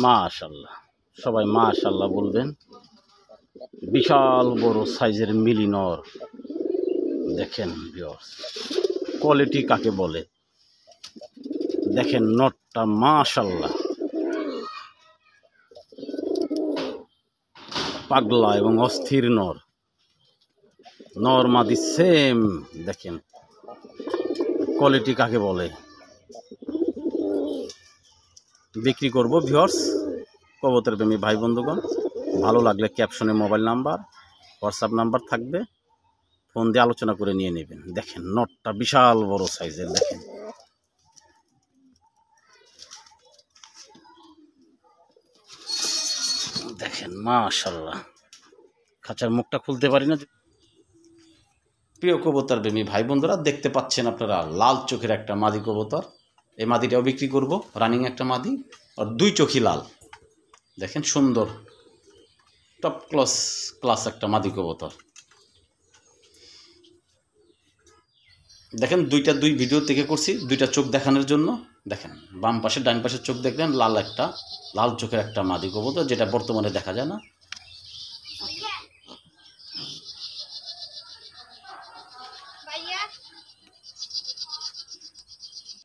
মাশাআল্লাহ, সবাই মাশাআল্লাহ বলবেন। বিশাল বড় সাইজের মিলি নর দেখেন ভিউয়ার্স, কোয়ালিটি কাকে বলে দেখেন নরটা মাশাআল্লাহ পাগলা এবং অস্থির নর। নর মাদি সেম, দেখেন কোয়ালিটি কাকে বলে। বিক্রি করব ভিউয়ার্স, কবুতর প্রেমী ভাই বন্ধুগণ, ভালো লাগলে ক্যাপশনে মোবাইল নাম্বার, হোয়াটসঅ্যাপ নাম্বার থাকবে, ফোন দিয়ে আলোচনা করে নিয়ে নেবেন। দেখেন নটটা বিশাল বড় সাইজের, দেখেন দেখেন মাশাআল্লাহ। খাঁচার মুখটা খুলতে পারি না। প্রিয় কবুতর প্রেমী ভাই বন্ধুরা, দেখতে পাচ্ছেন আপনারা লাল চোখের একটা মাদি কবুতর। এই মাদিটাও বিক্রি করব, রানিং একটা মাদি, আর দুই চোখই লাল। দেখেন সুন্দর টপ ক্লাস একটা মাদি কবুতর। দেখেন দুই ভিডিও থেকে করছি, দুইটা চোখ দেখানোর জন্য। দেখেন বাম পাশে ডান পাশের চোখ দেখলেন, লাল চোখের একটা মাদি কবুতর, যেটা বর্তমানে দেখা যায় না।